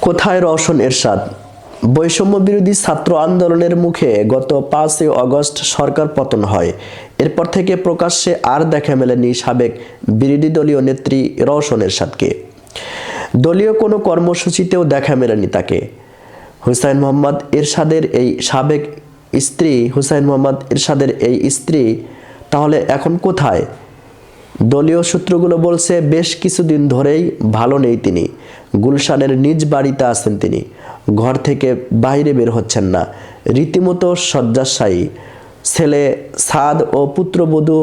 কোথায় রওশন এরশাদ? বৈষম্য বিরোধী ছাত্র আন্দোলনের মুখে গত 5 আগস্ট সরকার পতন হয়। এরপর থেকে প্রকাশ্যে আর দেখা মেলেনি সাবেক বিরোধী দলীয় নেত্রী রওশন এরশাদকে। দলীয় কোনো কর্মসূচিতেও দেখা মেলেনি তাকে। হুসাইন মোহাম্মদ এরশাদের এই সাবেক স্ত্রী হুসাইন মোহাম্মদ এরশাদের এই স্ত্রী তাহলে এখন কোথায়? দলীয় সূত্রগুলো বলছে বেশ কিছুদিন ধরেই ভালো নেই তিনি। গুলশানের নিজ বাড়িতে আছেন তিনি। ঘর থেকে বাইরে বের হচ্ছেন না। রীতিমতো শয্যাশায়ী। ছেলে সাদ ও পুত্রবধূ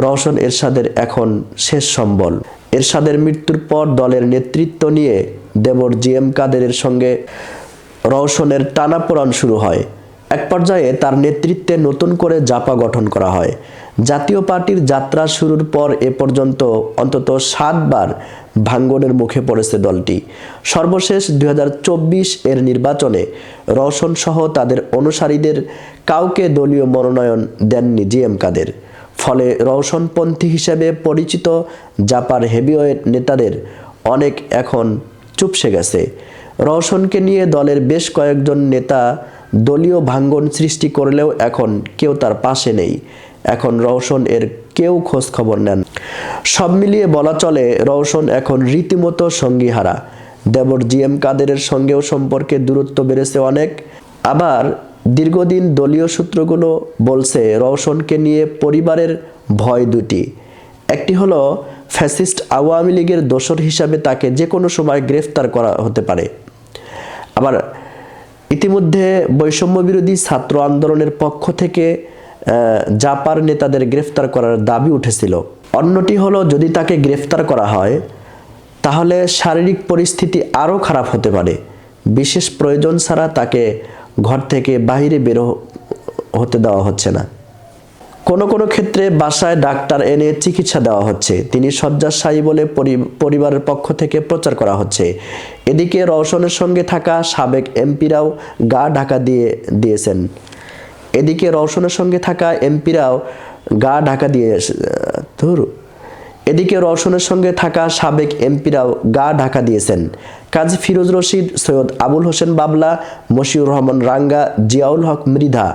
রওশন এরশাদের এখন শেষ সম্বল। এরশাদের মৃত্যুর পর দলের নেতৃত্ব নিয়ে দেবর জিএম কাদেরের সঙ্গে রওশনের টানাপোড়েন শুরু হয়। এক পর্যায়ে তার নেতৃত্বে নতুন করে জাপা গঠন করা হয়। জাতীয় পার্টির যাত্রা শুরুর পর এ পর্যন্ত অন্তত 7 বার ভাঙ্গনের মুখে পড়েছে দলটি। সর্বশেষ 2024 এর নির্বাচনে রওশন সহ তাদের অনুসারীদের কাউকে দলীয় মনোনয়ন দেননি জিএম কাদের। ফলে রওশনপন্থী হিসেবে পরিচিত জাপার হেভিওয়েট নেতাদের অনেক এখন চুপসে গেছে। রওশনকে নিয়ে দলের বেশ কয়েকজন নেতা দলীয় ভাঙ্গন সৃষ্টি করলেও এখন কেউ তার পাশে নেই। এখন রওশন এর কেউ খোঁজ খবর নেন। সব মিলিয়ে বলা চলে রওশন এখন রীতিমতো সঙ্গীহারা। দেবর জিএম কাদেরের সঙ্গেও সম্পর্কে দূরত্ব বেড়েছে অনেক। আবার দীর্ঘদিন দলীয় সূত্রগুলো বলছে রওশনকে নিয়ে পরিবারের ভয় দুটি। একটি হলো ফ্যাসিস্ট আওয়ামী লীগের দোসর হিসাবে তাকে যে কোনো সময় গ্রেফতার করা হতে পারে। আবার ইতিমধ্যে বৈষম্য বিরোধী ছাত্র আন্দোলনের পক্ষ থেকে জাপার নেতাদের গ্রেফতার করার দাবি উঠেছিল। অন্যটি হলো যদি তাকে গ্রেফতার করা হয় তাহলে শারীরিক পরিস্থিতি আরও খারাপ হতে পারে। বিশেষ প্রয়োজন ছাড়া তাকে ঘর থেকে বাইরে বের হতে দেওয়া হচ্ছে না। কোনো কোনো ক্ষেত্রে বাসায় ডাক্তার এনে চিকিৎসা দেওয়া হচ্ছে। তিনি শয্যাশায়ী বলে পরিবারের পক্ষ থেকে প্রচার করা হচ্ছে। এদিকে রওশনের সঙ্গে থাকা সাবেক এমপিরাও গা ঢাকা দিয়েছেন। এদিকে রওশনের সঙ্গে থাকা এমপিরাও গা ঢাকা দিয়েছেন। কাজী ফিরোজ রশিদ, সৈয়দ আবুল হোসেন বাবলা, মশিউর রহমান রাঙ্গা, জিয়াউল হক মৃধা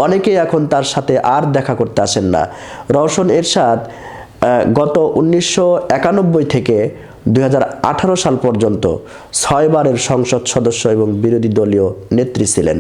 অনেকেই এখন তার সাথে আর দেখা করতে আসেন না। রওশন এরশাদ গত 1991 থেকে 2018 সাল পর্যন্ত 6 বারের সংসদ সদস্য এবং বিরোধী দলীয় নেত্রী ছিলেন।